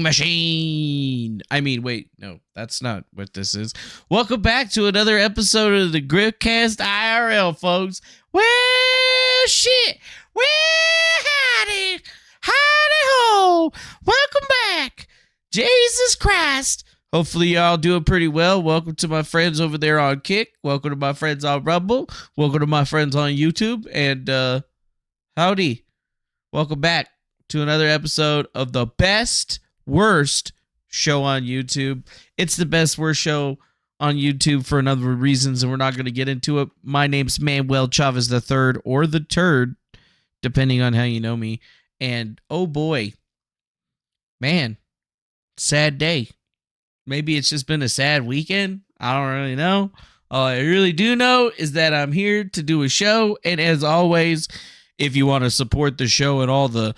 machine. I mean, wait, no, that's not what this is. Welcome back to another episode of the Griftcast IRL, folks. Well, shit. Well, howdy ho. Welcome back. Jesus Christ. Hopefully y'all doing pretty well. Welcome to my friends over there on Kick. Welcome to my friends on Rumble. Welcome to my friends on YouTube. And howdy. Welcome back to another episode of the best, worst show on YouTube. It's the best, worst show on YouTube for a number of reasons, and we're not going to get into it. My name's Manuel Chavez III, or the Turd, depending on how you know me. And oh boy, man, sad day. Maybe it's just been a sad weekend. I don't really know. All I really do know is that I'm here to do a show, and as always, if you want to support the show and all the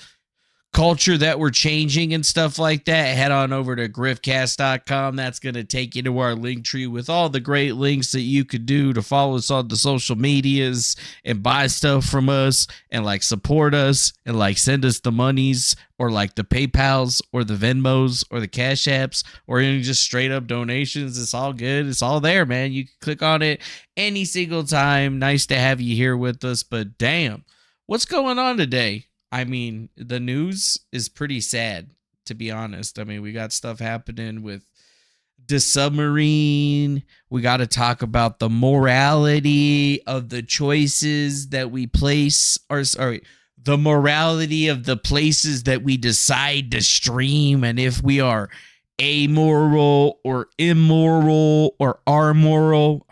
culture that we're changing and stuff like that, head on over to griftcast.com. That's going to take you to our link tree with all the great links that you could do to follow us on the social medias and buy stuff from us and like support us and like send us the monies or like the PayPals or the Venmos or the Cash Apps or even just straight up donations. It's all good. It's all there, man. You can click on it any single time. Nice to have you here with us, but damn, what's going on today? I mean, the news is pretty sad, to be honest. I mean, we got stuff happening with the submarine. We got to talk about the morality of the choices that we place, or sorry, the morality of the places that we decide to stream, and if we are amoral or immoral or amoral,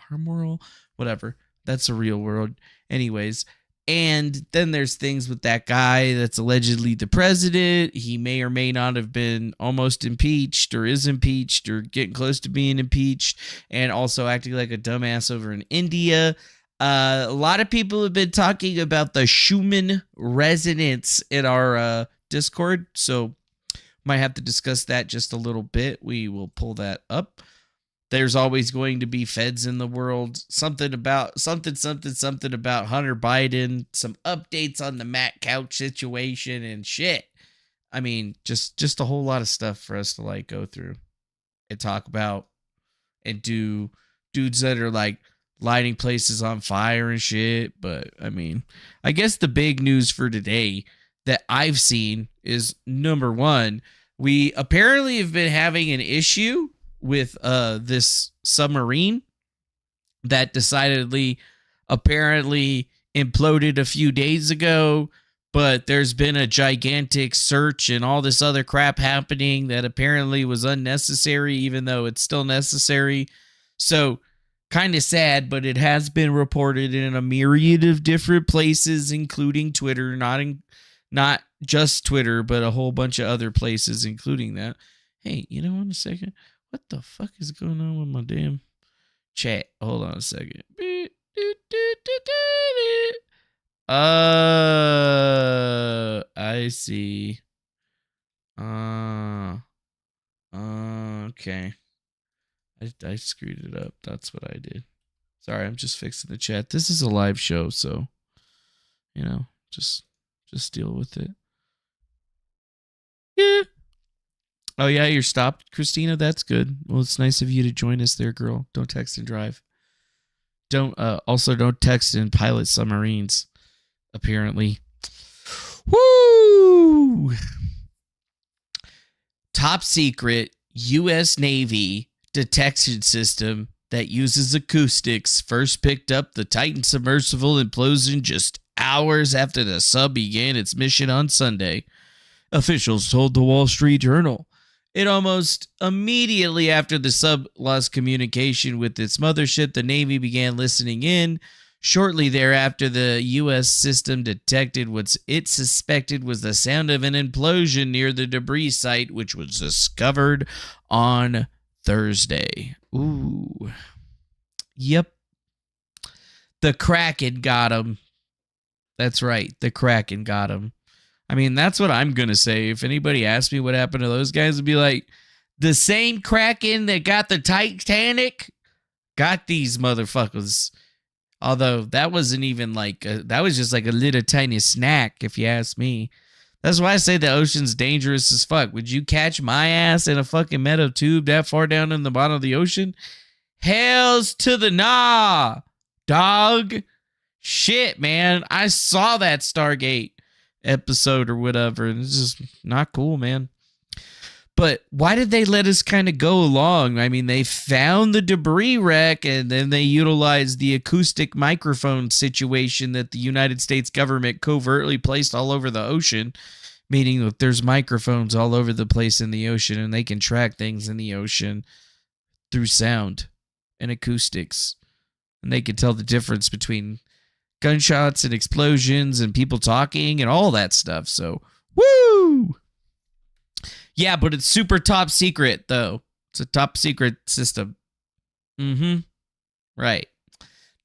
whatever. That's a real word. Anyways. And then there's things with that guy that's allegedly the president. He may or may not have been almost impeached or is impeached or getting close to being impeached, and also acting like a dumbass over in India. A lot of people have been talking about the Schumann resonance in our Discord, so might have to discuss that just a little bit. We will pull that up. There's always going to be feds in the world. Something about Hunter Biden. Some updates on the Matt Couch situation and shit. I mean, just a whole lot of stuff for us to like go through and talk about and do. Dudes that are like lighting places on fire and shit. But I mean, I guess the big news for today that I've seen is number one, we apparently have been having an issue with this submarine that decidedly apparently imploded a few days ago, but there's been a gigantic search and all this other crap happening that apparently was unnecessary, even though it's still necessary. So kind of sad, but it has been reported in a myriad of different places, including Twitter, not just Twitter, but a whole bunch of other places, including that. Hey, you know, in a second, what the fuck is going on with my damn chat? Hold on a second. I see. Okay. I screwed it up. That's what I did. Sorry, I'm just fixing the chat. This is a live show, so you know, just deal with it. Yeah. Oh, yeah, you're stopped, Christina? That's good. Well, it's nice of you to join us there, girl. Don't text and drive. Don't text and pilot submarines, apparently. Woo! Top secret U.S. Navy detection system that uses acoustics first picked up the Titan submersible implosion just hours after the sub began its mission on Sunday. Officials told the Wall Street Journal. It almost immediately after the sub lost communication with its mothership, the Navy began listening in. Shortly thereafter, the U.S. system detected what it suspected was the sound of an implosion near the debris site, which was discovered on Thursday. Ooh. Yep. The Kraken got him. That's right. The Kraken got him. I mean, that's what I'm going to say. If anybody asks me what happened to those guys, it'd be like, the same Kraken that got the Titanic got these motherfuckers. Although that wasn't even like, that was just like a little tiny snack, if you ask me. That's why I say the ocean's dangerous as fuck. Would you catch my ass in a fucking metal tube that far down in the bottom of the ocean? Hells to the nah, dog. Shit, man. I saw that Stargate episode or whatever, and it's just not cool, man. But why did they let us kind of go along? I mean, they found the debris wreck, and then they utilized the acoustic microphone situation that the United States government covertly placed all over the ocean, meaning that there's microphones all over the place in the ocean, and they can track things in the ocean through sound and acoustics. And they can tell the difference between gunshots and explosions and people talking and all that stuff. So, woo! Yeah, but it's super top secret, though. It's a top secret system. Right.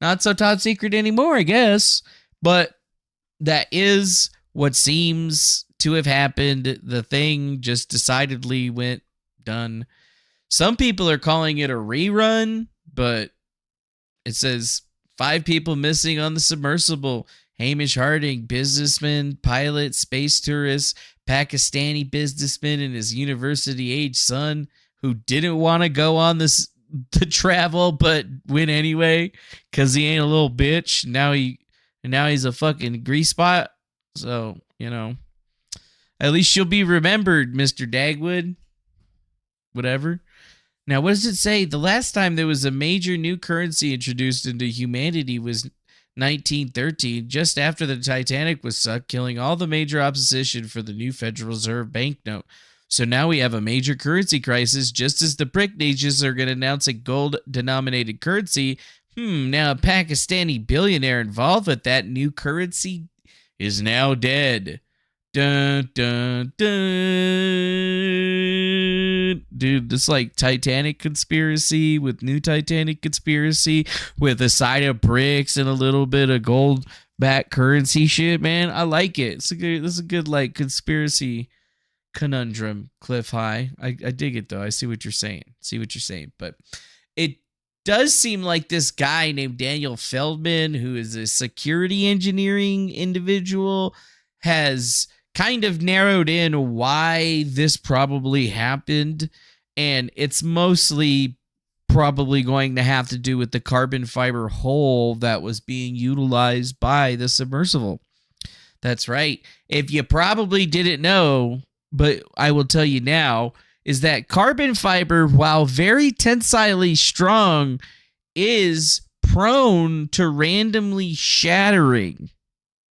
Not so top secret anymore, I guess. But that is what seems to have happened. The thing just decidedly went done. Some people are calling it a rerun, but it says 5 people missing on the submersible. Hamish Harding, businessman, pilot, space tourist, Pakistani businessman, and his university-age son who didn't want to go on the travel but went anyway because he ain't a little bitch. Now he's a fucking grease spot. So, at least you'll be remembered, Mr. Dagwood. Whatever. Now, what does it say? The last time there was a major new currency introduced into humanity was 1913, just after the Titanic was sunk, killing all the major opposition for the new Federal Reserve banknote. So now we have a major currency crisis, just as the BRIC nations are going to announce a gold-denominated currency. Now a Pakistani billionaire involved with that new currency is now dead. Dun, dun, dun. Dude, this like Titanic conspiracy with new Titanic conspiracy with a side of bricks and a little bit of gold back currency shit, man. I like it. This is a good like conspiracy conundrum, Cliff High. I dig it though. I see what you're saying. But it does seem like this guy named Daniel Feldman, who is a security engineering individual, has kind of narrowed in why this probably happened, and it's mostly probably going to have to do with the carbon fiber hull that was being utilized by the submersible. That's right. If you probably didn't know, but I will tell you now, is that carbon fiber, while very tensilely strong, is prone to randomly shattering.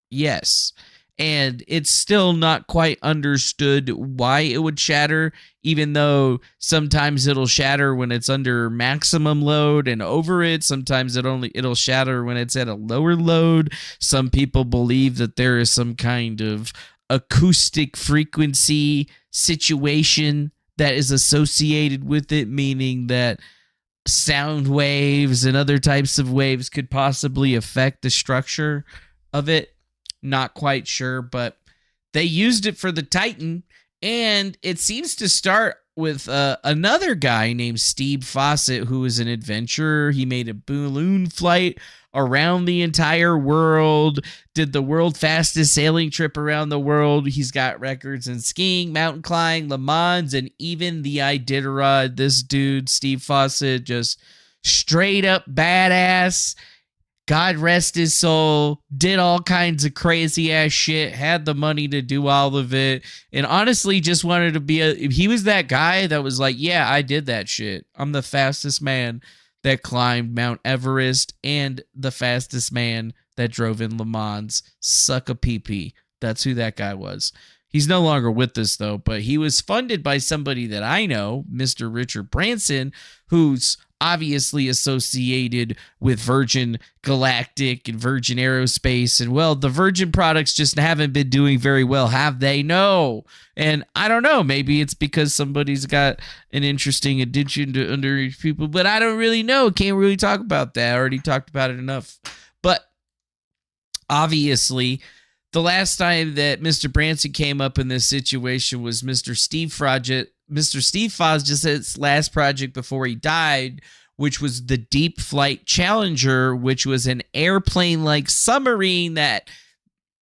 Yes. And it's still not quite understood why it would shatter, even though sometimes it'll shatter when it's under maximum load and over it. Sometimes it'll shatter when it's at a lower load. Some people believe that there is some kind of acoustic frequency situation that is associated with it, meaning that sound waves and other types of waves could possibly affect the structure of it. Not quite sure, but they used it for the Titan, and it seems to start with another guy named Steve Fawcett, who is an adventurer. He made a balloon flight around the entire world, did the world fastest sailing trip around the world. He's got records in skiing, mountain climbing, Le Mans, and even the Iditarod. This dude, Steve Fawcett, just straight up badass. God rest his soul, did all kinds of crazy ass shit, had the money to do all of it, and honestly just wanted to be he was that guy that was like, yeah, I did that shit. I'm the fastest man that climbed Mount Everest and the fastest man that drove in Le Mans. Suck a pee-pee. That's who that guy was. He's no longer with us, though, but he was funded by somebody that I know, Mr. Richard Branson, who's obviously associated with Virgin Galactic and Virgin Aerospace. And, well, the Virgin products just haven't been doing very well, have they? No. And I don't know. Maybe it's because somebody's got an interesting addiction to underage people, but I don't really know. Can't really talk about that. I already talked about it enough. But obviously, the last time that Mr. Branson came up in this situation was Mr. Steve Fawcett's last project before he died, which was the Deep Flight Challenger, which was an airplane-like submarine that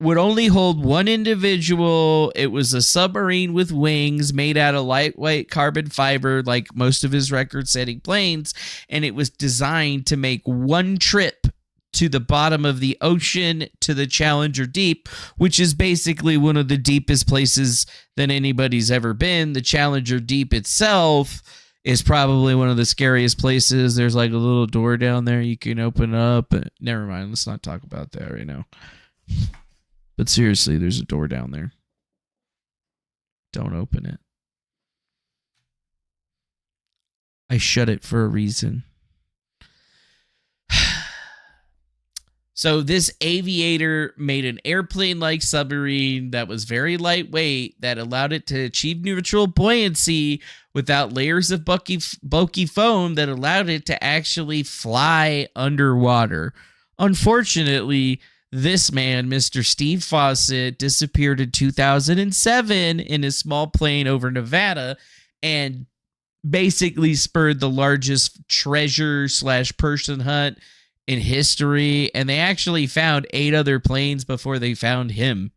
would only hold one individual. It was a submarine with wings made out of lightweight carbon fiber, like most of his record-setting planes, and it was designed to make one trip to the bottom of the ocean to the Challenger Deep, which is basically one of the deepest places that anybody's ever been. The Challenger Deep itself is probably one of the scariest places. There's like a little door down there you can open up. Never mind, let's not talk about that right now. But seriously, there's a door down there. Don't open it. I shut it for a reason. So this aviator made an airplane-like submarine that was very lightweight that allowed it to achieve neutral buoyancy without layers of bulky foam that allowed it to actually fly underwater. Unfortunately, this man, Mr. Steve Fawcett, disappeared in 2007 in a small plane over Nevada and basically spurred the largest treasure/person hunt in history. And they actually found 8 other planes before they found him.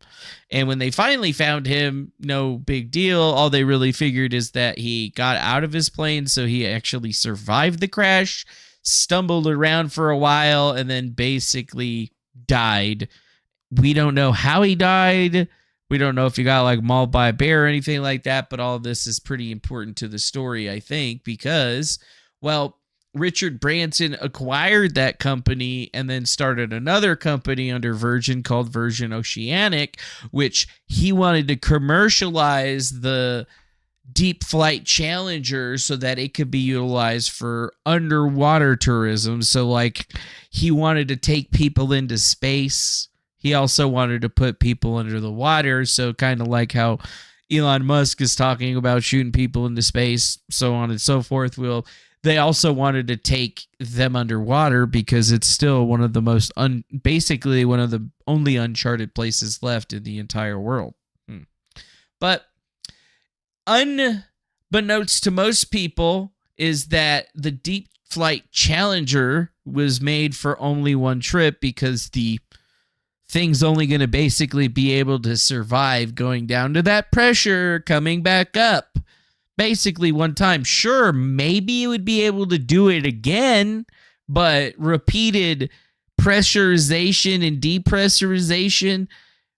And when they finally found him, no big deal. All they really figured is that he got out of his plane, so he actually survived the crash, stumbled around for a while, and then basically died. We don't know how he died. We don't know if he got like mauled by a bear or anything like that, but all of this is pretty important to the story, I think, because, well, Richard Branson acquired that company and then started another company under Virgin called Virgin Oceanic, which he wanted to commercialize the Deep Flight Challenger so that it could be utilized for underwater tourism. So, like, he wanted to take people into space. He also wanted to put people under the water. So, kind of like how Elon Musk is talking about shooting people into space, so on and so forth. They also wanted to take them underwater because it's still one of the most, basically one of the only uncharted places left in the entire world. But unbeknownst to most people is that the Deep Flight Challenger was made for only one trip because the thing's only going to basically be able to survive going down to that pressure, coming back up. Basically one time. Sure, maybe it would be able to do it again, but repeated pressurization and depressurization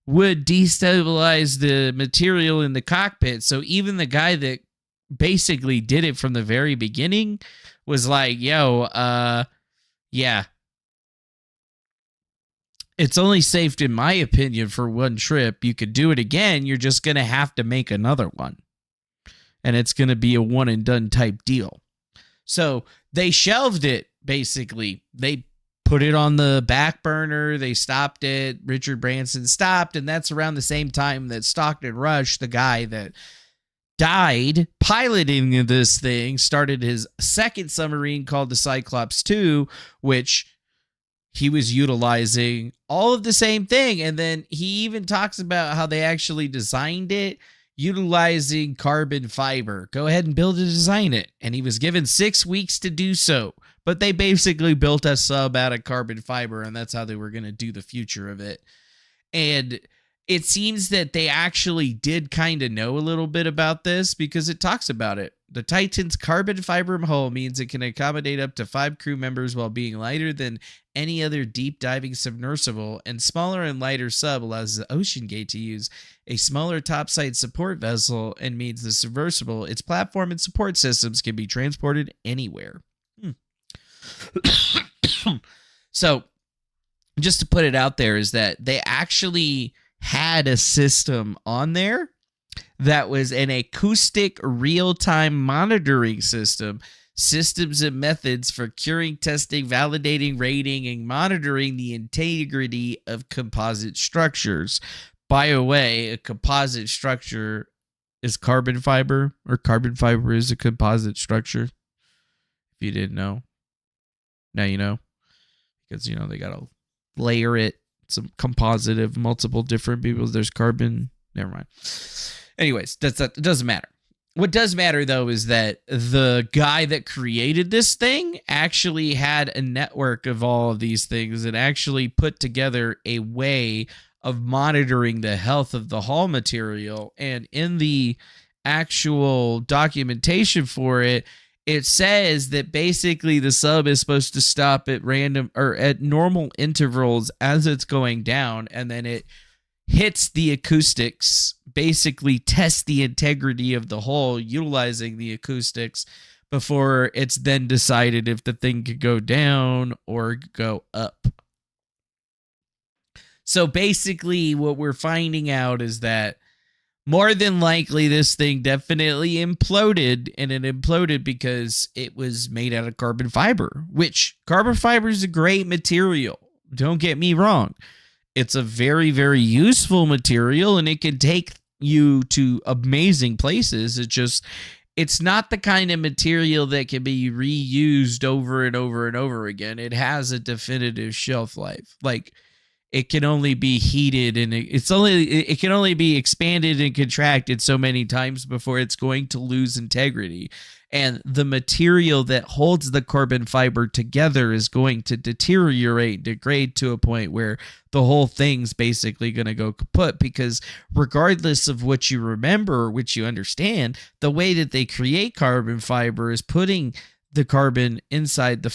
would destabilize the material in the cockpit. So even the guy that basically did it from the very beginning was like, yo, yeah. It's only safe, in my opinion, for one trip. You could do it again. You're just going to have to make another one. And it's going to be a one and done type deal. So they shelved it, basically. They put it on the back burner. They stopped it. Richard Branson stopped. And that's around the same time that Stockton Rush, the guy that died piloting this thing, started his second submarine called the Cyclops II, which he was utilizing all of the same thing. And then he even talks about how they actually designed it utilizing carbon fiber. Go ahead and build and design it. And he was given 6 weeks to do so. But they basically built a sub out of carbon fiber, and that's how they were going to do the future of it. And it seems that they actually did kind of know a little bit about this because it talks about it. The Titan's carbon fiber hull means it can accommodate up to 5 crew members while being lighter than any other deep diving submersible, and smaller and lighter sub allows the Ocean Gate to use a smaller topside support vessel and means the submersible, its platform and support systems can be transported anywhere. So, just to put it out there is that they actually had a system on there that was an acoustic real-time monitoring system, systems and methods for curing, testing, validating, rating, and monitoring the integrity of composite structures. By the way, a composite structure is carbon fiber, or carbon fiber is a composite structure. If you didn't know, now you know. Because, you know, they got to layer it, some composite of multiple different people. There's carbon. Never mind. Anyways, it doesn't matter. What does matter, though, is that the guy that created this thing actually had a network of all of these things and actually put together a way of monitoring the health of the hull material. And in the actual documentation for it, it says that basically the sub is supposed to stop at random or at normal intervals as it's going down, and then it hits the acoustics, basically tests the integrity of the hull utilizing the acoustics before it's then decided if the thing could go down or go up. So basically what we're finding out is that more than likely this thing definitely imploded, and it imploded because it was made out of carbon fiber, which carbon fiber is a great material. Don't get me wrong. It's a very, very useful material, and it can take you to amazing places. It's not the kind of material that can be reused over and over and over again. It has a definitive shelf life. Like, it can only be heated, and it can only be expanded and contracted so many times before it's going to lose integrity. And the material that holds the carbon fiber together is going to deteriorate, degrade to a point where the whole thing's basically going to go kaput, because regardless of what you remember, which you understand, the way that they create carbon fiber is putting the carbon inside the,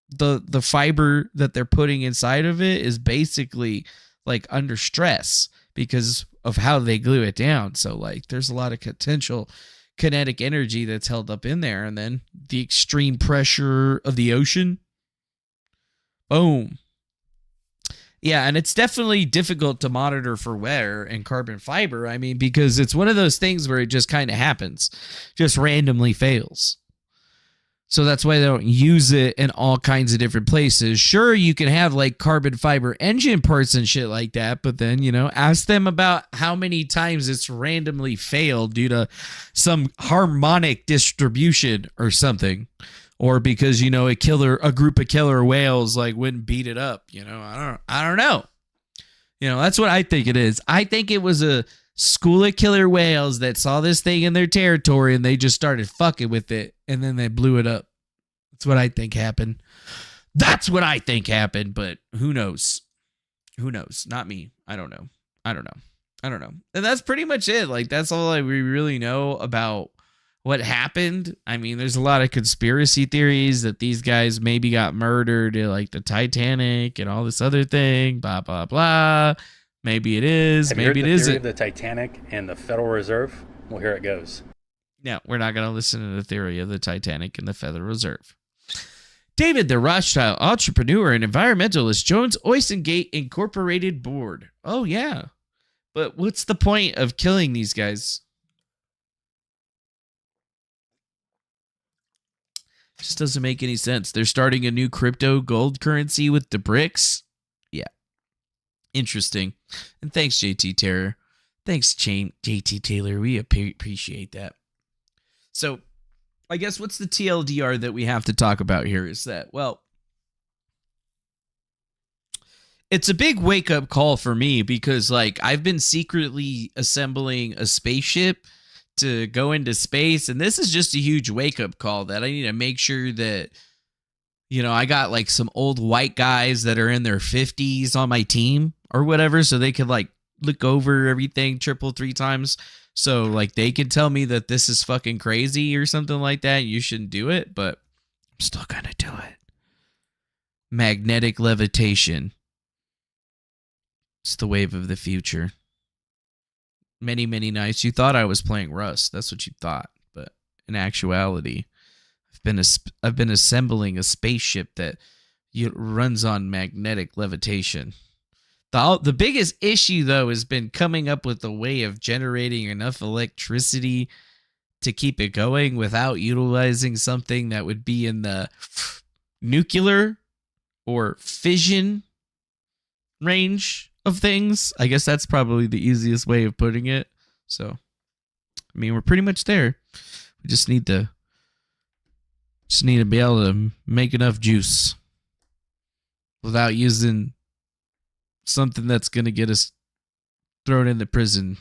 the fiber that they're putting inside of it is basically like under stress because of how they glue it down. So like there's a lot of potential kinetic energy that's held up in there, and then the extreme pressure of the ocean. Boom. Yeah, and it's definitely difficult to monitor for wear and carbon fiber. I mean, because it's one of those things where it just kind of happens, just randomly fails. So that's why they don't use it in all kinds of different places. Sure, you can have like carbon fiber engine parts and shit like that, but then, ask them about how many times it's randomly failed due to some harmonic distribution or something. Or because, a group of killer whales like wouldn't beat it up. I don't know. That's what I think it is. I think it was a school of killer whales that saw this thing in their territory and they just started fucking with it, and then they blew it up. That's what I think happened. But who knows? Who knows? Not me. I don't know. And that's pretty much it. Like, that's all we really know about what happened. I mean, there's a lot of conspiracy theories that these guys maybe got murdered in like the Titanic and all this other thing, blah, blah, blah. Maybe it is. Maybe it isn't. Have you heard the theory of the Titanic and the Federal Reserve? Well, here it goes. No, we're not going to listen to the theory of the Titanic and the Federal Reserve. David, the Rothschild entrepreneur and environmentalist, Jones Oistengate Incorporated board. Oh, yeah. But what's the point of killing these guys? Just doesn't make any sense. They're starting a new crypto gold currency with the BRICS. Yeah. Interesting. And thanks, JT Taylor. Thanks, JT Taylor. We appreciate that. So, I guess what's the TLDR that we have to talk about here is that, well, it's a big wake-up call for me because, like, I've been secretly assembling a spaceship to go into space, and this is just a huge wake-up call that I need to make sure that, I got, like, some old white guys that are in their 50s on my team or whatever, so they could, like, look over everything 3 times. So, like, they can tell me that this is fucking crazy or something like that. You shouldn't do it, but I'm still gonna do it. Magnetic levitation. It's the wave of the future. Many, many nights you thought I was playing Rust. That's what you thought. But in actuality, I've been assembling a spaceship that runs on magnetic levitation. The biggest issue, though, has been coming up with a way of generating enough electricity to keep it going without utilizing something that would be in the nuclear or fission range of things. I guess that's probably the easiest way of putting it. So, I mean, we're pretty much there. We just need to be able to make enough juice without using something that's going to get us thrown into prison.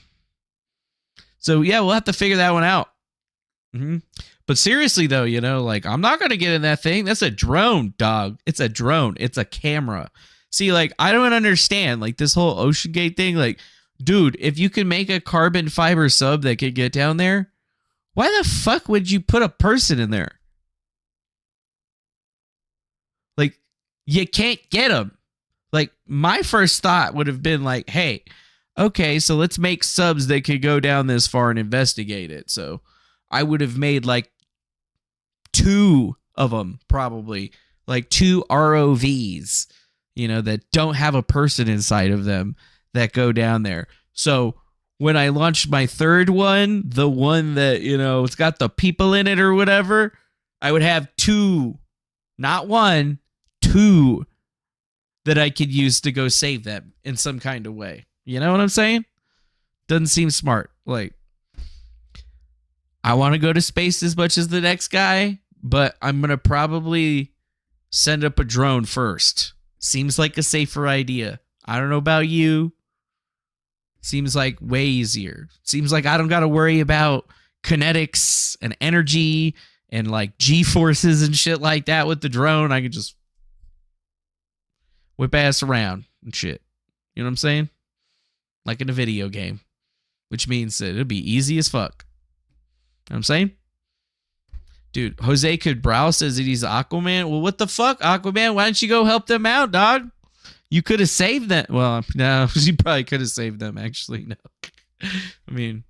So, yeah, we'll have to figure that one out. But seriously, though, I'm not going to get in that thing. That's a drone, dog. It's a drone. It's a camera. See, like, I don't understand, like, this whole OceanGate thing. Like, dude, if you can make a carbon fiber sub that could get down there, why the fuck would you put a person in there? Like, you can't get them. Like, my first thought would have been like, hey, okay, so let's make subs that could go down this far and investigate it. So I would have made like 2 of them, probably, like 2 ROVs, that don't have a person inside of them that go down there. So when I launched my third one, the one that, it's got the people in it or whatever, I would have 2, not 1, 2 that I could use to go save them in some kind of way. You know what I'm saying? Doesn't seem smart. Like, I want to go to space as much as the next guy, but I'm going to probably send up a drone first. Seems like a safer idea. I don't know about you. Seems like way easier. Seems like I don't got to worry about kinetics and energy and like G-forces and shit like that with the drone. I could just whip ass around and shit. You know what I'm saying? Like in a video game. Which means that it'll be easy as fuck. You know what I'm saying? Dude, Jose Cabral says that he's Aquaman. Well, what the fuck, Aquaman? Why don't you go help them out, dog? You could have saved them. Well, no, you probably could have saved them, actually. No. I mean,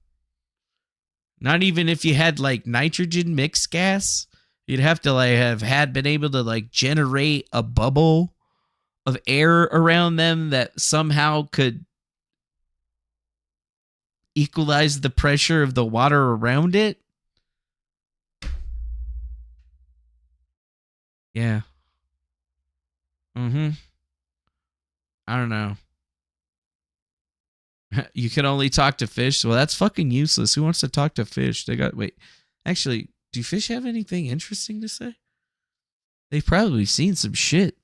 not even if you had, like, nitrogen mixed gas. You'd have to, like, have been able to, like, generate a bubble of air around them that somehow could equalize the pressure of the water around it. Yeah. I don't know. You can only talk to fish. Well, that's fucking useless. Who wants to talk to fish? Actually, do fish have anything interesting to say? They've probably seen some shit.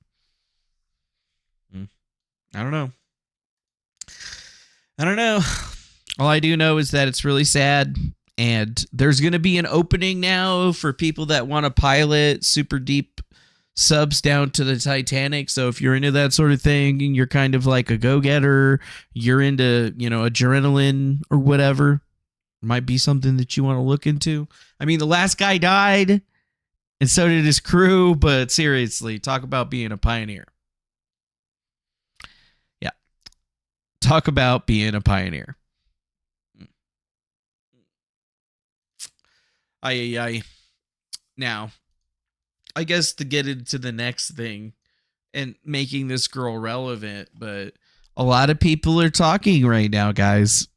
I don't know. All I do know is that it's really sad. And there's going to be an opening now for people that want to pilot super deep subs down to the Titanic. So if you're into that sort of thing and you're kind of like a go-getter, you're into, adrenaline or whatever, it might be something that you want to look into. I mean, the last guy died and so did his crew, but seriously, talk about being a pioneer. Yeah. Talk about being a pioneer. Aye. Now, I guess to get into the next thing and making this girl relevant, but a lot of people are talking right now, guys,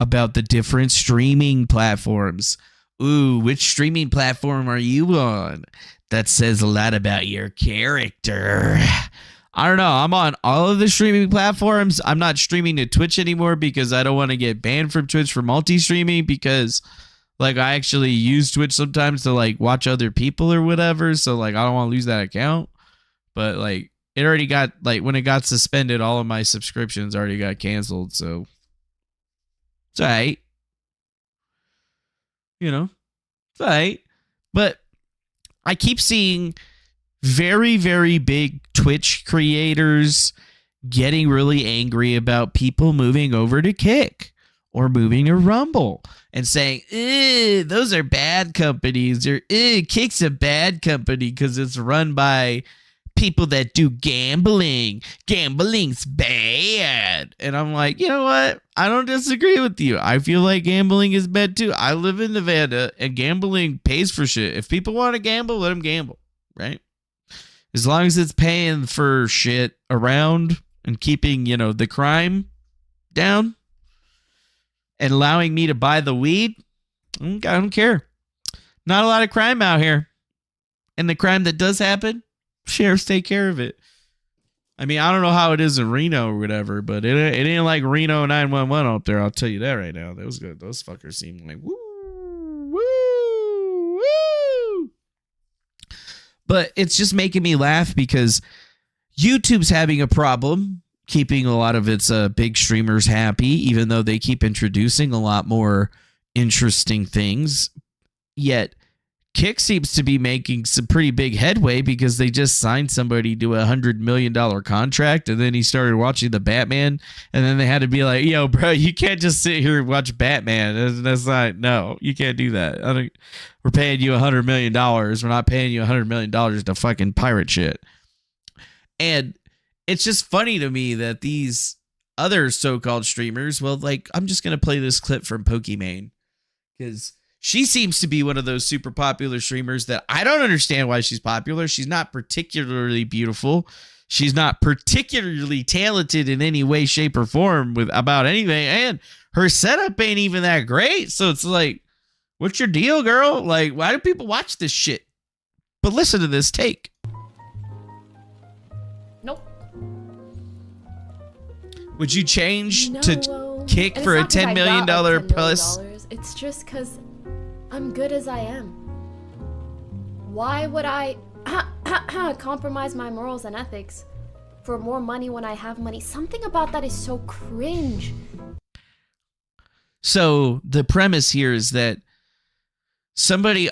about the different streaming platforms. Ooh, which streaming platform are you on? That says a lot about your character. I don't know. I'm on all of the streaming platforms. I'm not streaming to Twitch anymore because I don't want to get banned from Twitch for multi-streaming because... like, I actually use Twitch sometimes to, like, watch other people or whatever. So, like, I don't want to lose that account. But, like, it already got, like, when it got suspended, all of my subscriptions already got canceled. So, it's all right. It's all right. But I keep seeing very, very big Twitch creators getting really angry about people moving over to Kick or moving to Rumble. And saying, those are bad companies. Or, Kick's a bad company because it's run by people that do gambling. Gambling's bad. And I'm like, you know what? I don't disagree with you. I feel like gambling is bad too. I live in Nevada and gambling pays for shit. If people want to gamble, let them gamble, right? As long as it's paying for shit around and keeping, the crime down. And allowing me to buy the weed, I don't care. Not a lot of crime out here. And the crime that does happen, sheriffs take care of it. I mean, I don't know how it is in Reno or whatever, but it ain't like Reno 911 up there. I'll tell you that right now. That was good. Those fuckers seem like woo. But it's just making me laugh because YouTube's having a problem keeping a lot of its big streamers happy, even though they keep introducing a lot more interesting things. Yet Kick seems to be making some pretty big headway because they just signed somebody to $100 million contract, and then he started watching the Batman, and then they had to be like, yo, bro, you can't just sit here and watch Batman. That's not, no, you can't do that. We're paying you $100 million. We're not paying you $100 million to fucking pirate shit. And it's just funny to me that these other so-called streamers, well, like, I'm just going to play this clip from Pokimane because she seems to be one of those super popular streamers that I don't understand why she's popular. She's not particularly beautiful. She's not particularly talented in any way, shape, or form about anything. And her setup ain't even that great. So it's like, what's your deal, girl? Like, why do people watch this shit? But listen to this take. Nope. Would you change to Kick for a $10 million plus? It's just because I'm good as I am. Why would I compromise my morals and ethics for more money when I have money? Something about that is so cringe. So the premise here is that somebody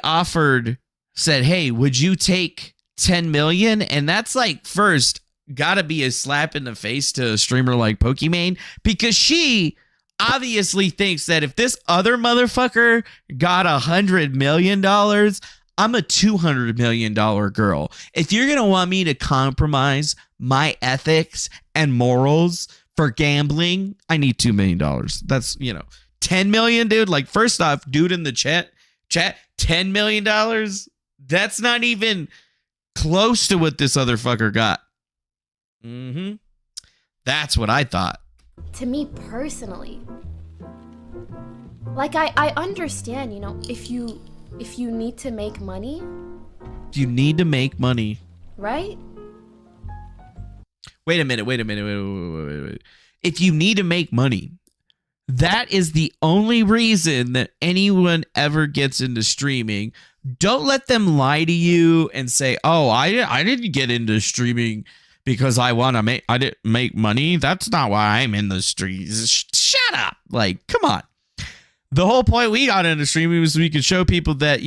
said, hey, would you take 10 million? And that's like, first, gotta be a slap in the face to a streamer like Pokimane, because she obviously thinks that if this other motherfucker got $100 million, I'm a $200 million girl. If you're going to want me to compromise my ethics and morals for gambling, I need $2 million. That's, 10 million, dude. Like, first off, dude in the chat, $10 million. That's not even close to what this other fucker got. That's what I thought. To me personally, like, I understand, if you need to make money. You need to make money. Right? Wait a minute. If you need to make money, that is the only reason that anyone ever gets into streaming. Don't let them lie to you and say, oh, I didn't get into streaming because I didn't make money. That's not why I'm in the streets. Shut up. Like, come on. The whole point we got into streaming was so we could show people that,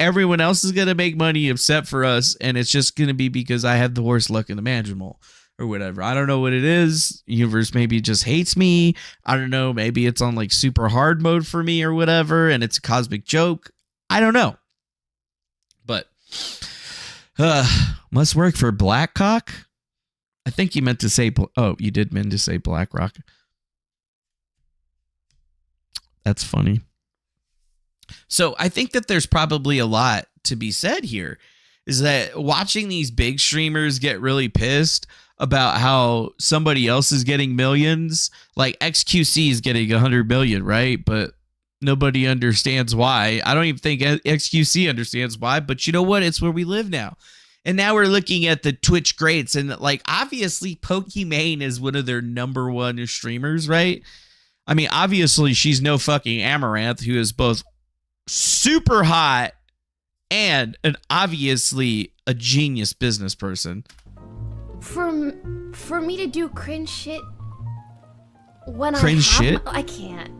everyone else is going to make money except for us. And it's just going to be because I had the worst luck imaginable or whatever. I don't know what it is. Universe maybe just hates me. I don't know. Maybe it's on like super hard mode for me or whatever. And it's a cosmic joke. I don't know. But must work for Blackcock. I think you meant to say, you did mean to say BlackRock. That's funny. So I think that there's probably a lot to be said here, is that watching these big streamers get really pissed about how somebody else is getting millions, like XQC is getting 100 million, right? But nobody understands why. I don't even think XQC understands why, but you know what? It's where we live now. And now we're looking at the Twitch greats, and like, obviously Pokimane is one of their number one streamers, right? I mean, obviously she's no fucking Amaranth, who is both super hot and obviously a genius business person. For me to do cringe shit when I can't.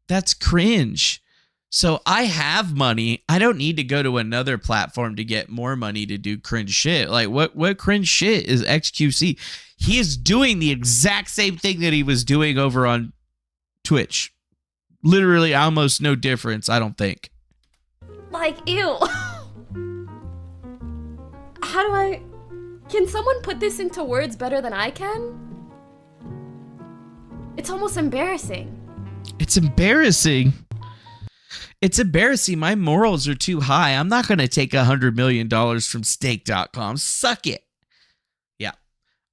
That's cringe. So I have money. I don't need to go to another platform to get more money to do cringe shit. Like, what cringe shit is XQC? He is doing the exact same thing that he was doing over on Twitch. Literally almost no difference, I don't think. Like, ew. Can someone put this into words better than I can? It's almost embarrassing. It's embarrassing. It's embarrassing. My morals are too high. I'm not going to take $100 million from stake.com. Suck it. Yeah.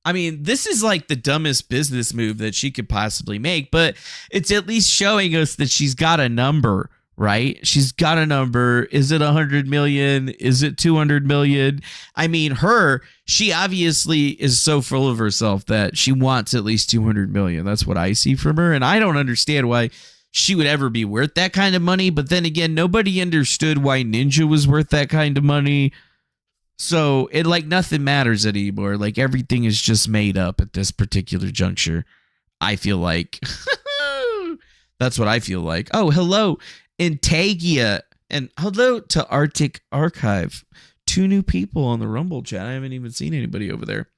I mean, this is like the dumbest business move that she could possibly make, but it's at least showing us that she's got a number, right? She's got a number. Is it 100 million? Is it 200 million? I mean, she obviously is so full of herself that she wants at least 200 million. That's what I see from her. And I don't understand why she would ever be worth that kind of money. But then again, nobody understood why Ninja was worth that kind of money. So it like nothing matters anymore. Like everything is just made up at this particular juncture. I feel like that's what I feel like. Oh, hello, Intagia. And hello to Arctic Archive. 2 new people on the Rumble chat. I haven't even seen anybody over there.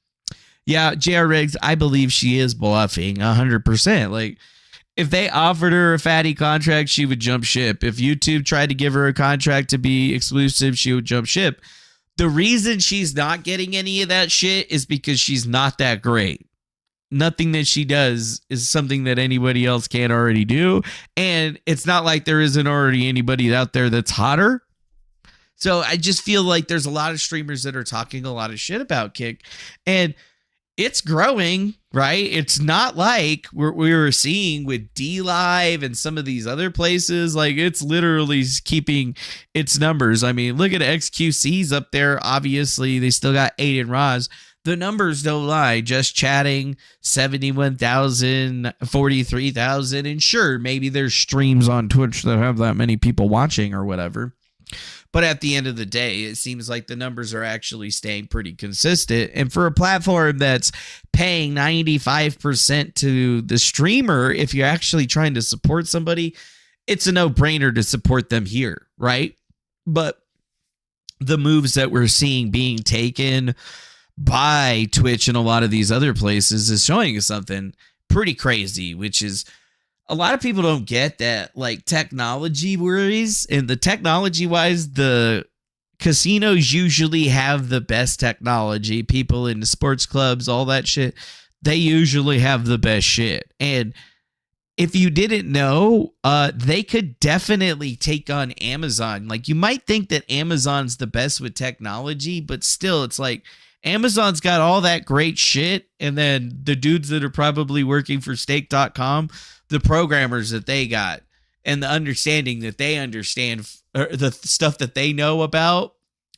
Yeah, JR Riggs, I believe she is bluffing 100%. Like, if they offered her a fatty contract, she would jump ship. If YouTube tried to give her a contract to be exclusive, she would jump ship. The reason she's not getting any of that shit is because she's not that great. Nothing that she does is something that anybody else can't already do. And it's not like there isn't already anybody out there that's hotter. So I just feel like there's a lot of streamers that are talking a lot of shit about Kick. And it's growing, right? It's not like we were seeing with D-Live and some of these other places. Like, it's literally keeping its numbers. I mean, look at XQC's up there. Obviously, they still got Aiden Roz. The numbers don't lie. Just chatting, 71,000, 43,000. And sure, maybe there's streams on Twitch that have that many people watching or whatever. But at the end of the day, it seems like the numbers are actually staying pretty consistent. And for a platform that's paying 95% to the streamer, if you're actually trying to support somebody, it's a no-brainer to support them here, right? But the moves that we're seeing being taken by Twitch and a lot of these other places is showing us something pretty crazy, which is a lot of people don't get that, like, technology worries, and the technology wise, the casinos usually have the best technology. People in the sports clubs, all that shit, they usually have the best shit. And if you didn't know, they could definitely take on Amazon. Like, you might think that Amazon's the best with technology, but still, it's like Amazon's got all that great shit, and then the dudes that are probably working for stake.com, the programmers that they got and the understanding that they understand, or the stuff that they know about,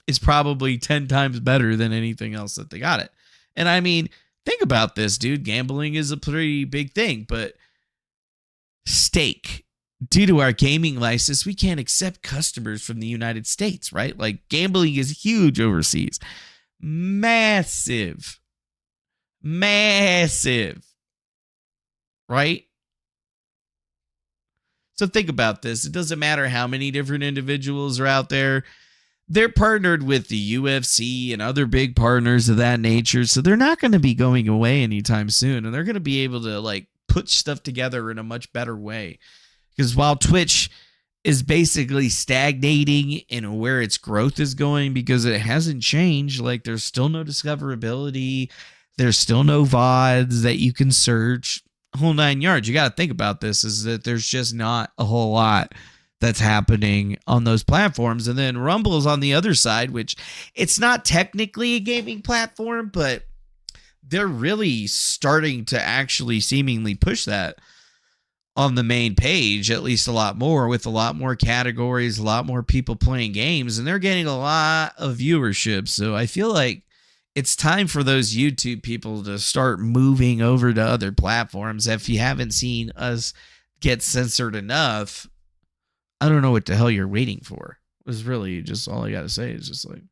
is probably 10 times better than anything else that they got it. And I mean, think about this, dude. Gambling is a pretty big thing, but stake, due to our gaming license, we can't accept customers from the United States, right? Like, gambling is huge overseas. Massive. Right? So think about this. It doesn't matter how many different individuals are out there. They're partnered with the UFC and other big partners of that nature. So they're not going to be going away anytime soon. And they're going to be able to, like, put stuff together in a much better way. Because while Twitch is basically stagnating in where its growth is going, because it hasn't changed, like, there's still no discoverability. There's still no VODs that you can search. Whole 9 yards. You got to think about this, is that there's just not a whole lot that's happening on those platforms. And then Rumble is on the other side, which it's not technically a gaming platform, but they're really starting to actually seemingly push that on the main page, at least a lot more, with a lot more categories, a lot more people playing games, and they're getting a lot of viewership. So I feel like it's time for those YouTube people to start moving over to other platforms. If you haven't seen us get censored enough, I don't know what the hell you're waiting for. It was really just all I got to say is just like,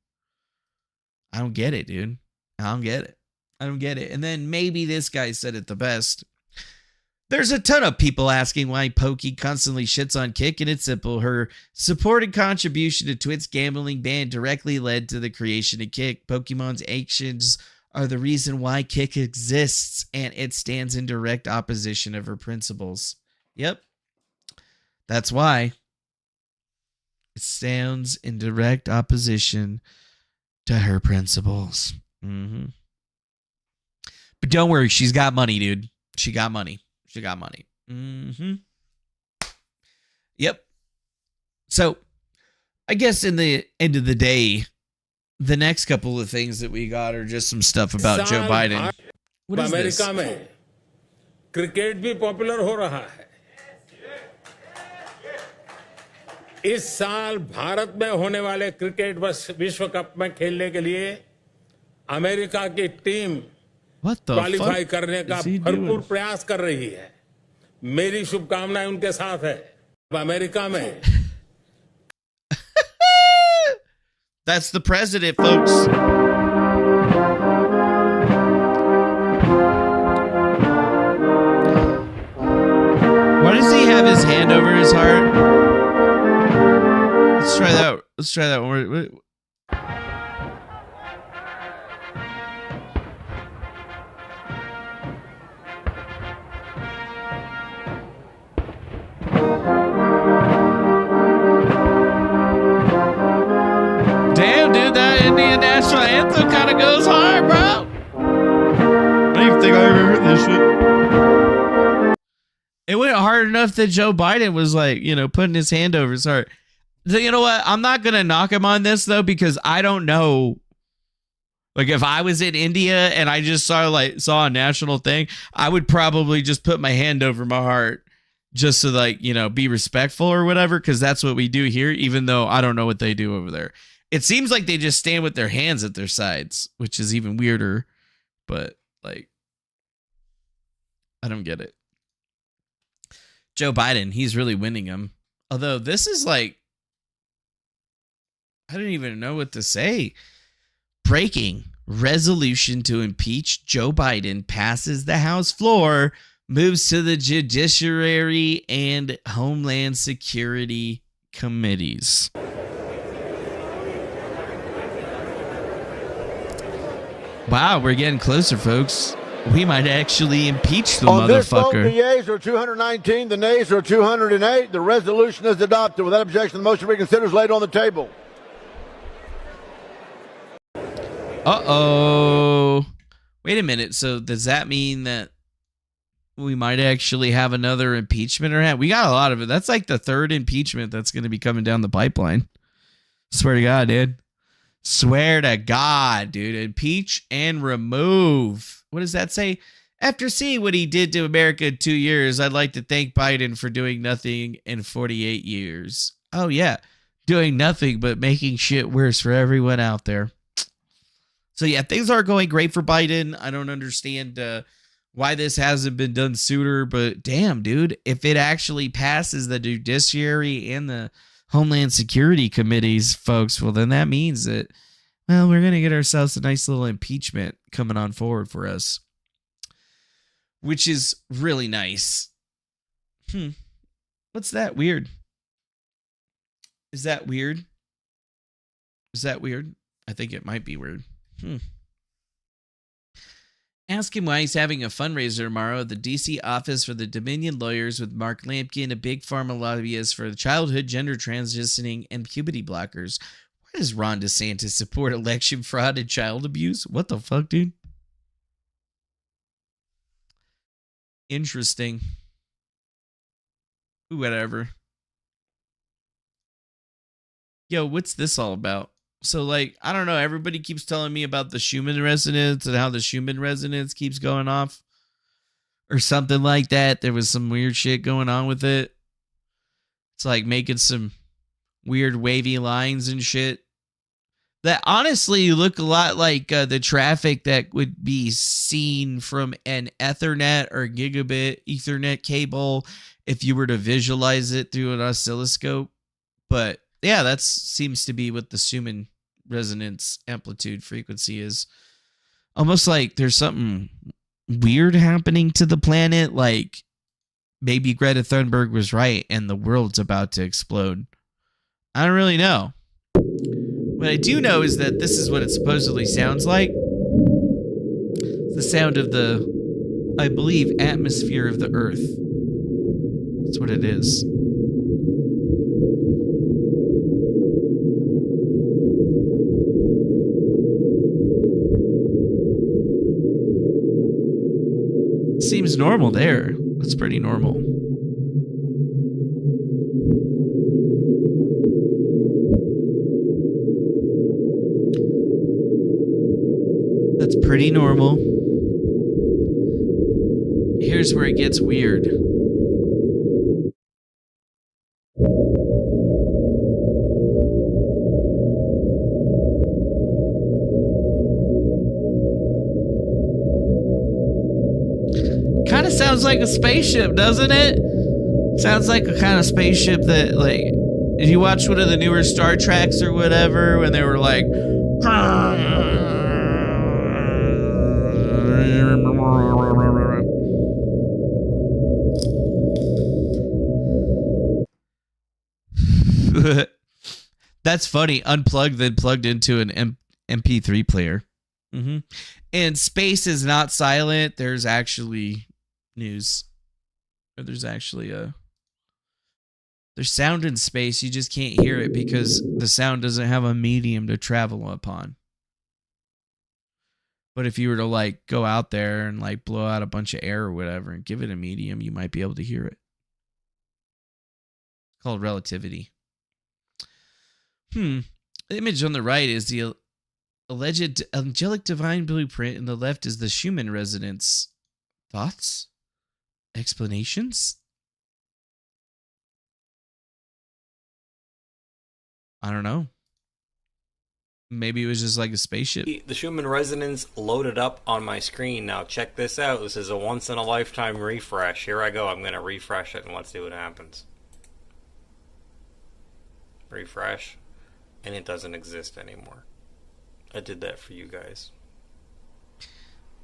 I don't get it, dude. I don't get it. And then maybe this guy said it the best. There's a ton of people asking why Pokey constantly shits on Kick, and it's simple. Her support and contribution to Twitch's gambling ban directly led to the creation of Kick. Pokemon's actions are the reason why Kick exists, and it stands in direct opposition of her principles. Yep. That's why. It stands in direct opposition to her principles. Mm-hmm. But don't worry, she's got money, dude. She got money. Mm-hmm. Yep. So, I guess in the end of the day, the next couple of things that we got are just some stuff about Joe Biden. What is this? America में cricket भी popular हो रहा है। इस साल भारत में होने वाले क्रिकेट विश्व कप में खेलने के लिए अमेरिका की टीम क्वालिफाई करने का भरपूर प्रयास कर रही है। मेरी शुभकामनाएं उनके साथ है। अमेरिका में That's the president, folks. Why does he have his hand over his heart? Let's try that. Let's try that one. Damn, dude, that Indian national anthem kind of goes hard, bro. I don't even think I ever heard this shit. It went hard enough that Joe Biden was like, putting his hand over his heart. So you know what? I'm not going to knock him on this, though, because I don't know. Like, if I was in India and I just saw a national thing, I would probably just put my hand over my heart just to, be respectful or whatever, because that's what we do here, even though I don't know what they do over there. It seems like they just stand with their hands at their sides, which is even weirder, but, I don't get it. Joe Biden, he's really winning them. Although this is I don't even know what to say. Breaking. Resolution to impeach Joe Biden passes the House floor, moves to the Judiciary and Homeland Security committees. Wow, we're getting closer, folks. We might actually impeach the On this vote, motherfucker. the yeas are 219, the nays are 208. The resolution is adopted. Without objection, the motion reconsidered is laid on the table. Uh-oh. Wait a minute. So does that mean that we might actually have another impeachment? We got a lot of it. That's like the third impeachment that's going to be coming down the pipeline. Swear to God, dude. Swear to God, dude. Impeach and remove. What does that say? After seeing what he did to America in 2 years, I'd like to thank Biden for doing nothing in 48 years. Oh, yeah. Doing nothing but making shit worse for everyone out there. So, yeah, things are going great for Biden. I don't understand why this hasn't been done sooner, but damn, dude, if it actually passes the Judiciary and the Homeland Security committees, folks, well, then that means that, well, we're going to get ourselves a nice little impeachment coming on forward for us, which is really nice. What's that? Weird. Is that weird? Is that weird? I think it might be weird. Ask him why he's having a fundraiser tomorrow at the D.C. office for the Dominion Lawyers with Mark Lampkin, a big pharma lobbyist for childhood gender transitioning and puberty blockers. Why does Ron DeSantis support election fraud and child abuse? What the fuck, dude? Interesting. Whatever. Yo, what's this all about? So, I don't know. Everybody keeps telling me about the Schumann resonance and how the Schumann resonance keeps going off or something like that. There was some weird shit going on with it. It's making some weird wavy lines and shit that honestly look a lot like the traffic that would be seen from an Ethernet or gigabit Ethernet cable if you were to visualize it through an oscilloscope. But yeah, that seems to be what the Schumann resonance amplitude frequency is. Almost like there's something weird happening to the planet. Maybe Greta Thunberg was right and the world's about to explode. I don't really know. What I do know is that this is what it supposedly sounds like. It's the sound of the, I believe, atmosphere of the Earth. That's what it is. Seems normal there. That's pretty normal. That's pretty normal. Here's where it gets weird. Kind of sounds like a spaceship, doesn't it? Sounds like a kind of spaceship that, did you watch one of the newer Star Treks or whatever when they were like, That's funny. Unplugged, then plugged into an MP3 player. Mm-hmm. And space is not silent. There's actually news. Or there's actually there's sound in space. You just can't hear it because the sound doesn't have a medium to travel upon. But if you were to like go out there and like blow out a bunch of air or whatever and give it a medium, you might be able to hear it. It's called relativity. The image on the right is the alleged angelic divine blueprint, and the left is the Schumann resonance. Thoughts? Explanations? I don't know. Maybe it was just like a spaceship. The Schumann resonance loaded up on my screen. Now check this out. This is a once-in-a-lifetime refresh. Here I go. I'm going to refresh it, and let's see what happens. Refresh. And it doesn't exist anymore. I did that for you guys.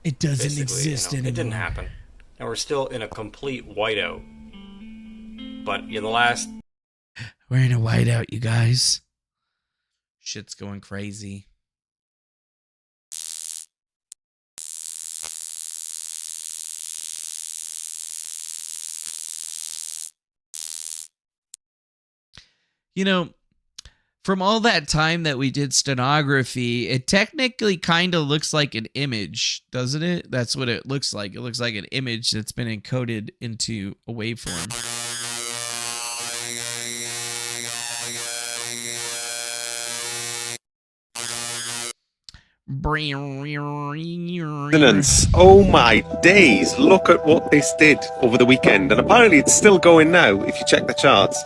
It doesn't Basically, exist anymore. It didn't happen. And we're still in a complete whiteout. But in the last... We're in a whiteout, you guys. Shit's going crazy. You know, from all that time that we did stenography, it technically kind of looks like an image, doesn't it? That's what it looks like. It looks like an image that's been encoded into a waveform. Oh my days, look at what this did over the weekend, and apparently it's still going now if you check the charts.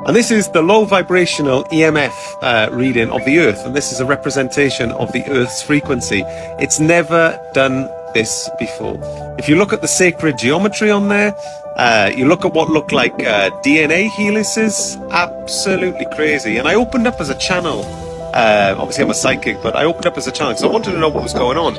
And this is the low vibrational EMF reading of the Earth, and this is a representation of the Earth's frequency. It's never done this before. If you look at the sacred geometry on there, you look at what look like DNA helices, absolutely crazy. And I opened up as a channel. Obviously I'm a psychic, but I opened up as a channel because I wanted to know what was going on.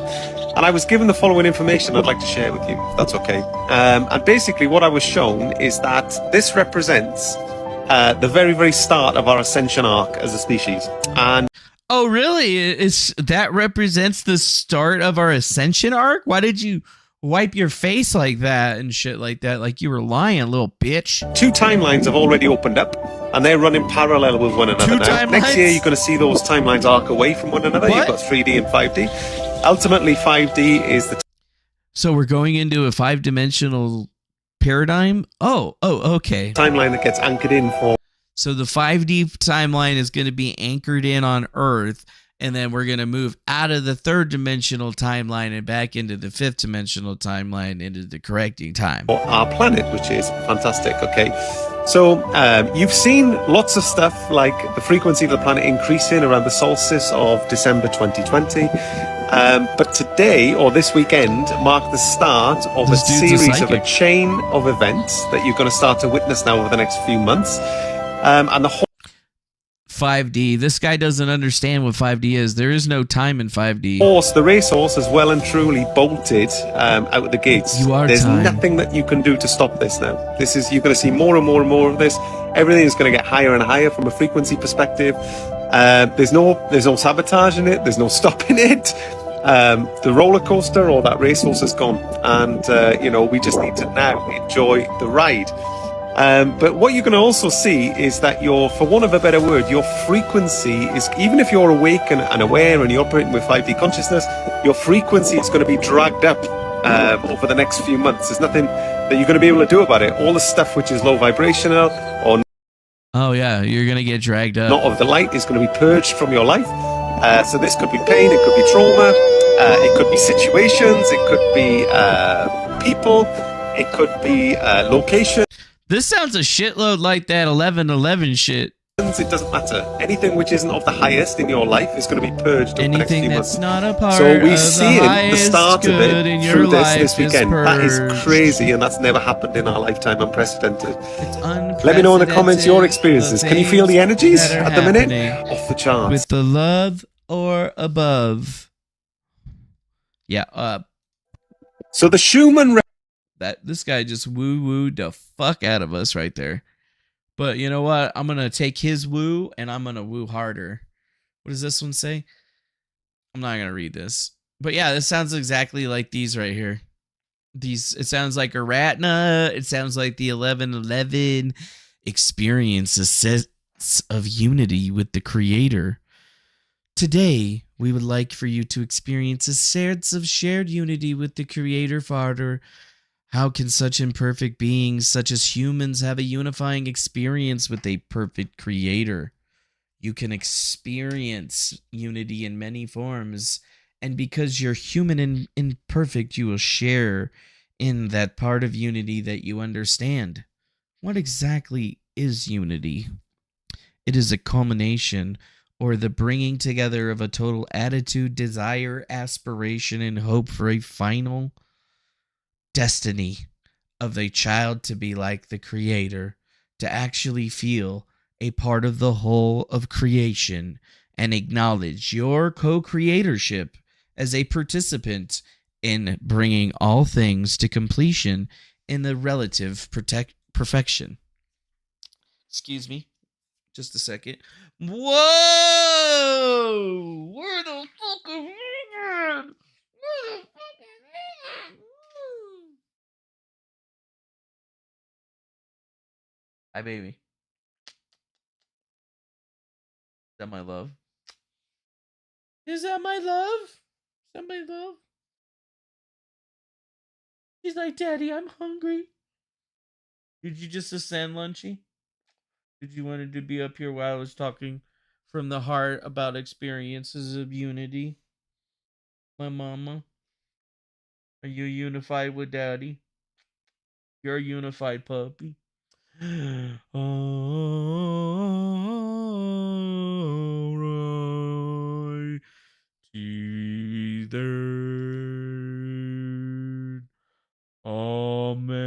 And I was given the following information I'd like to share with you, if that's okay. And basically what I was shown is that this represents the very, very start of our ascension arc as a species. And oh, really? That represents the start of our ascension arc? Why did you wipe your face like that and shit like that? Like you were lying, little bitch. 2 timelines have already opened up, and they're running parallel with one another now. Next year, you're going to see those timelines arc away from one another. What? You've got 3D and 5D. Ultimately, 5D is the... So we're going into a 5-dimensional paradigm? Oh, okay. Timeline that gets anchored in for... So the 5D timeline is going to be anchored in on Earth, and then we're going to move out of the 3rd-dimensional timeline and back into the 5th-dimensional timeline into the correcting time. Our planet, which is fantastic, okay? So you've seen lots of stuff like the frequency of the planet increasing around the solstice of December 2020. But today, or this weekend, marked the start of a series of a chain of events that you're going to start to witness now over the next few months. And the whole 5D. This guy doesn't understand what 5D is. There is no time in 5D. The racehorse is well and truly bolted out the gates. There's nothing that you can do to stop this now. You're going to see more and more and more of this. Everything is going to get higher and higher from a frequency perspective. There's no sabotage in it. There's no stopping it. The roller coaster or that racehorse is gone, and we just need to now enjoy the ride. But what you're going to also see is that for want of a better word, your frequency is, even if you're awake and aware and you're operating with 5D consciousness, your frequency is going to be dragged up over the next few months. There's nothing that you're going to be able to do about it. All the stuff which is low vibrational or... Oh yeah, you're going to get dragged up. Not of the light is going to be purged from your life. So this could be pain, it could be trauma, it could be situations, it could be people, it could be location. This sounds a shitload like that 11/11 shit. It doesn't matter. Anything which isn't of the highest in your life is going to be purged over the next few months. Anything that's not a part so we of see the start of it through this weekend. That is crazy, and that's never happened in our lifetime. Unprecedented. Let me know in the comments your experiences. Can you feel the energies at the minute? Off the charts. With the love or above. Yeah. So the Schumann... This guy just woo-wooed the fuck out of us right there. But you know what? I'm going to take his woo and I'm going to woo harder. What does this one say? I'm not going to read this. But yeah, this sounds exactly like these right here. It sounds like Eratna. It sounds like the 1111. Experience a sense of unity with the Creator. Today, we would like for you to experience a sense of shared unity with the Creator, Father. How can such imperfect beings, such as humans, have a unifying experience with a perfect Creator? You can experience unity in many forms, and because you're human and imperfect, you will share in that part of unity that you understand. What exactly is unity? It is a culmination or the bringing together of a total attitude, desire, aspiration, and hope for a final destiny of a child to be like the Creator, to actually feel a part of the whole of creation and acknowledge your co-creatorship as a participant in bringing all things to completion in the relative perfection. Excuse me. Just a second. Whoa! Where the fuck is it? Where the fuck is it? Hi, baby. Is that my love? Is that my love? Is that my love? She's like, Daddy, I'm hungry. Did you just ascend, Lunchy? Did you wanted to be up here while I was talking from the heart about experiences of unity? My mama? Are you unified with Daddy? You're a unified puppy. Alright. Tethered. Amen.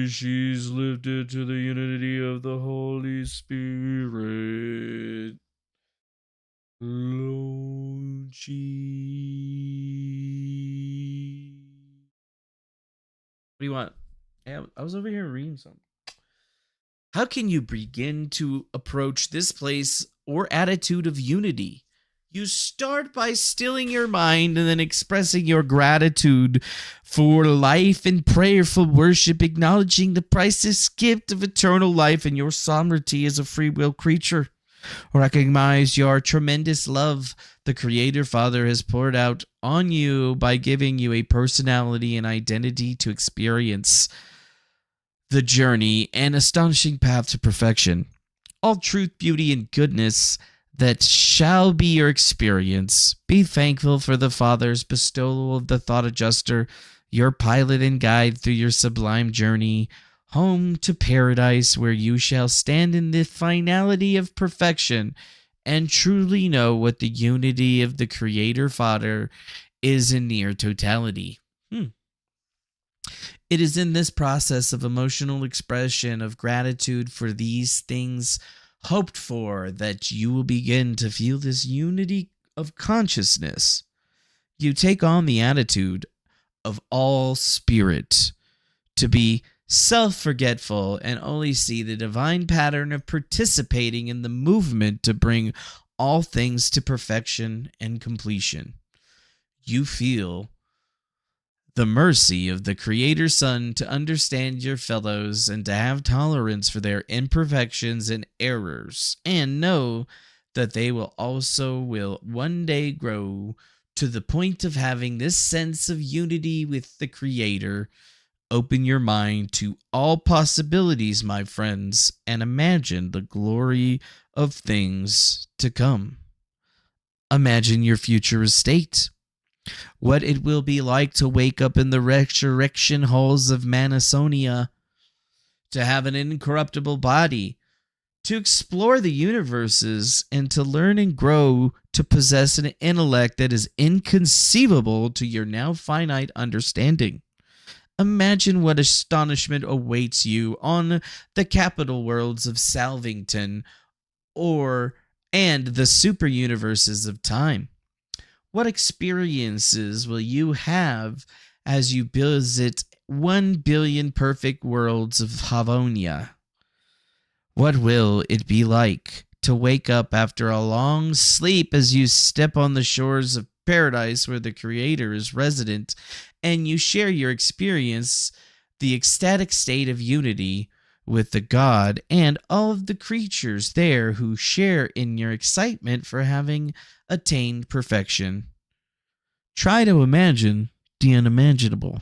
She's lifted to the unity of the Holy Spirit. Lonchi. What do you want? Yeah, I was over here reading something. How can you begin to approach this place or attitude of unity? You start by stilling your mind and then expressing your gratitude for life and prayerful worship, acknowledging the priceless gift of eternal life and your sovereignty as a free will creature. Recognize your tremendous love the Creator Father has poured out on you by giving you a personality and identity to experience the journey and astonishing path to perfection. All truth, beauty, and goodness that shall be your experience. Be thankful for the Father's bestowal of the thought adjuster, your pilot and guide through your sublime journey home to paradise, where you shall stand in the finality of perfection and truly know what the unity of the Creator Father is in near totality. It is in this process of emotional expression of gratitude for these things hoped for that you will begin to feel this unity of consciousness. You take on the attitude of all spirit, to be self-forgetful and only see the divine pattern of participating in the movement to bring all things to perfection and completion. You feel the mercy of the Creator Son to understand your fellows and to have tolerance for their imperfections and errors, and know that they will one day grow to the point of having this sense of unity with the Creator. Open your mind to all possibilities, my friends, and imagine the glory of things to come. Imagine your future estate. What it will be like to wake up in the resurrection halls of Manasonia, to have an incorruptible body, to explore the universes, and to learn and grow to possess an intellect that is inconceivable to your now finite understanding. Imagine what astonishment awaits you on the capital worlds of Salvington and the super universes of time. What experiences will you have as you visit 1 billion perfect worlds of Havonia? What will it be like to wake up after a long sleep as you step on the shores of paradise where the Creator is resident, and you share your experience, the ecstatic state of unity with the God and all of the creatures there who share in your excitement for having attained perfection? Try to imagine the unimaginable.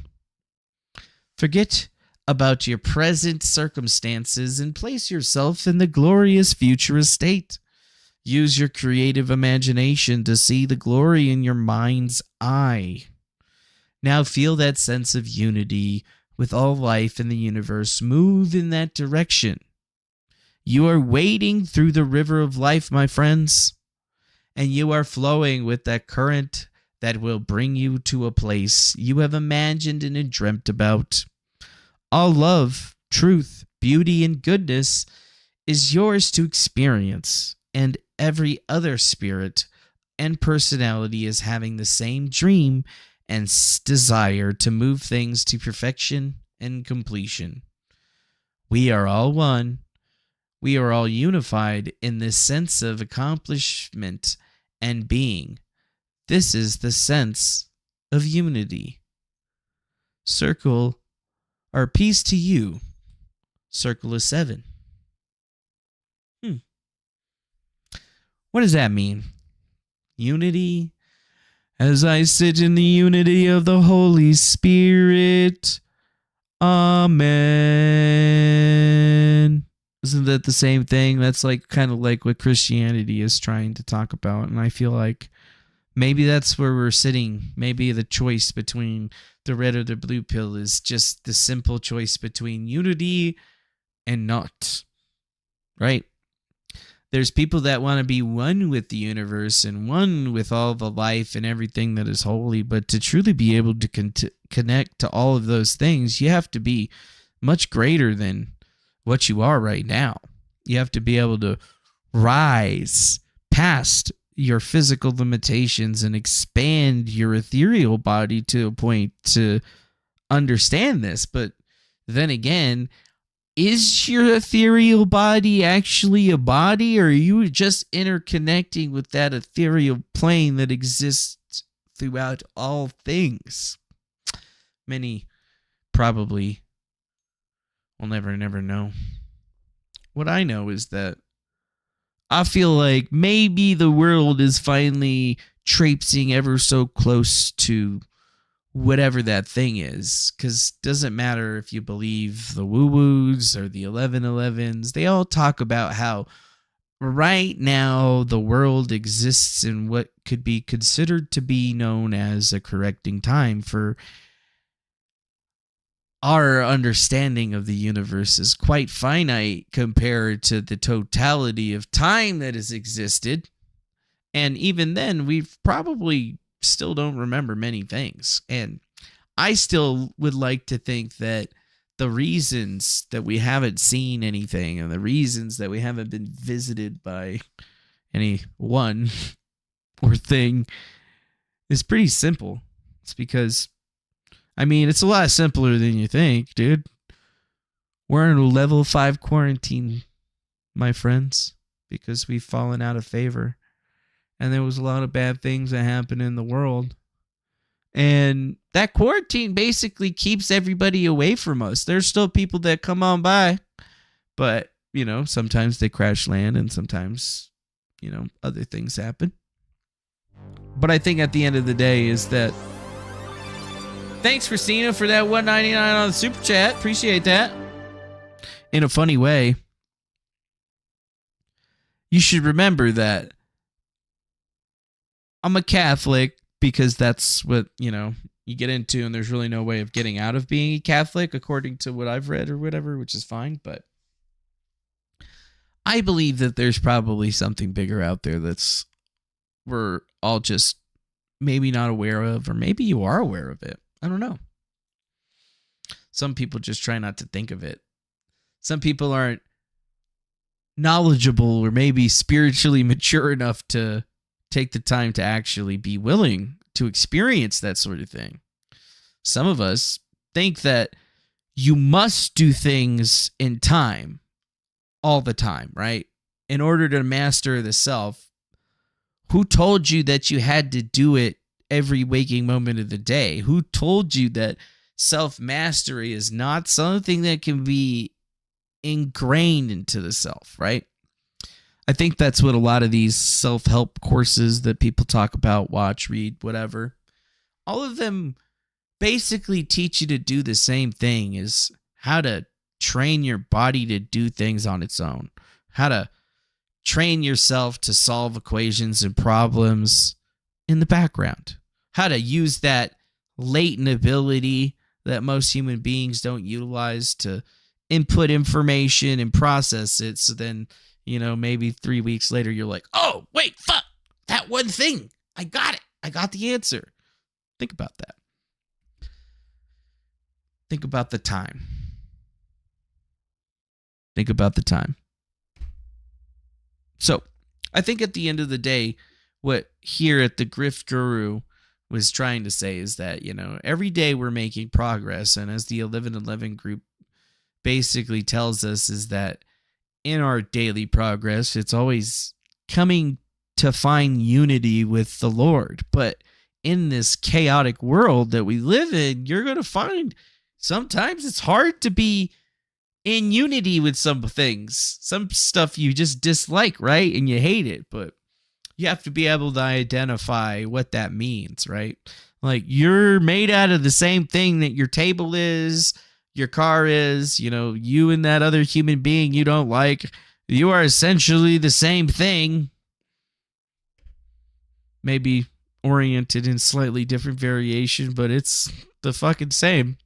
Forget about your present circumstances and place yourself in the glorious future state. Use your creative imagination to see the glory in your mind's eye. Now feel that sense of unity with all life in the universe. Move in that direction. You are wading through the river of life, my friends, and you are flowing with that current that will bring you to a place you have imagined and dreamt about. All love, truth, beauty, and goodness is yours to experience, and every other spirit and personality is having the same dream and desire to move things to perfection and completion. We are all one. We are all unified in this sense of accomplishment and being. This is the sense of unity. Circle our peace to you. Circle of 7. What does that mean? Unity. As I sit in the unity of the Holy Spirit. Amen. Isn't that the same thing? That's like kind of like what Christianity is trying to talk about. And I feel like maybe that's where we're sitting. Maybe the choice between the red or the blue pill is just the simple choice between unity and not. Right? There's people that want to be one with the universe and one with all the life and everything that is holy. But to truly be able to connect to all of those things, you have to be much greater than what you are right now. You have to be able to rise past your physical limitations and expand your ethereal body to a point to understand this. But then again, is your ethereal body actually a body, or are you just interconnecting with that ethereal plane that exists throughout all things? Many probably will never know. What I know is that I feel like maybe the world is finally traipsing ever so close to whatever that thing is. Because it doesn't matter if you believe the woo-woos or the 1111s. They all talk about how right now the world exists in what could be considered to be known as a correcting time. For our understanding of the universe is quite finite compared to the totality of time that has existed. And even then, we've probably still don't remember many things. And I still would like to think that the reasons that we haven't seen anything and the reasons that we haven't been visited by anyone or thing is pretty simple. It's because, I mean, it's a lot simpler than you think, dude. We're in a level 5 quarantine, my friends, because we've fallen out of favor. And there was a lot of bad things that happened in the world. And that quarantine basically keeps everybody away from us. There's still people that come on by. But, you know, sometimes they crash land and sometimes, you know, other things happen. But I think at the end of the day is that thanks, Christina, for that $1.99 on the super chat. Appreciate that. In a funny way, you should remember that I'm a Catholic because that's what, you know, you get into, and there's really no way of getting out of being a Catholic according to what I've read or whatever, which is fine. But I believe that there's probably something bigger out there that's we're all just maybe not aware of, or maybe you are aware of it. I don't know. Some people just try not to think of it. Some people aren't knowledgeable or maybe spiritually mature enough to take the time to actually be willing to experience that sort of thing. Some of us think that you must do things in time all the time, right? In order to master the self. Who told you that you had to do it every waking moment of the day? Who told you that self-mastery is not something that can be ingrained into the self, right? I think that's what a lot of these self-help courses that people talk about, watch, read, whatever, all of them basically teach you to do the same thing, is how to train your body to do things on its own, how to train yourself to solve equations and problems in the background, how to use that latent ability that most human beings don't utilize to input information and process it. So then, maybe 3 weeks later, you're like, oh, wait, fuck, that one thing. I got it. I got the answer. Think about that. Think about the time. Think about the time. So, I think at the end of the day, what here at the Grift Guru was trying to say is that, every day we're making progress. And as the 1111 group basically tells us, is that in our daily progress, it's always coming to find unity with the Lord. But in this chaotic world that we live in, you're going to find sometimes it's hard to be in unity with some things. Some stuff you just dislike, right? And you hate it, but you have to be able to identify what that means, right? Like, you're made out of the same thing that your table is, your car is, you and that other human being you don't like, you are essentially the same thing. Maybe oriented in slightly different variation, but it's the fucking same.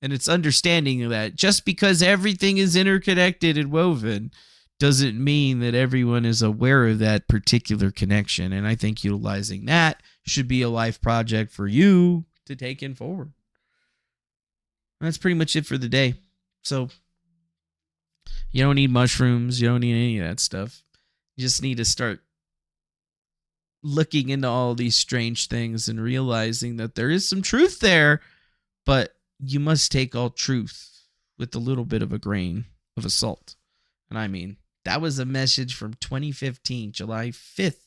And it's understanding that just because everything is interconnected and woven doesn't mean that everyone is aware of that particular connection. And I think utilizing that should be a life project for you to take in forward. That's pretty much it for the day. So you don't need mushrooms. You don't need any of that stuff. You just need to start looking into all these strange things and realizing that there is some truth there, but you must take all truth with a little bit of a grain of salt. And I mean, that was a message from 2015, July 5th,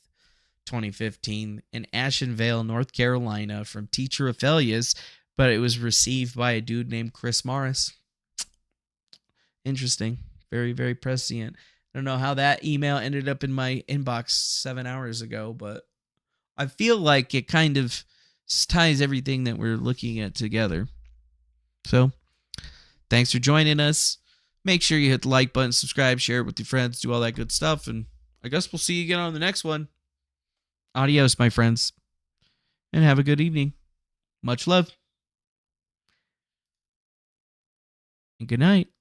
2015, in Ashenvale, North Carolina, from Teacher Ophelius, but it was received by a dude named Chris Morris. Interesting. Very, very prescient. I don't know how that email ended up in my inbox 7 hours ago, but I feel like it kind of ties everything that we're looking at together. So, thanks for joining us. Make sure you hit the like button, subscribe, share it with your friends, do all that good stuff, and I guess we'll see you again on the next one. Adios, my friends, and have a good evening. Much love. And good night.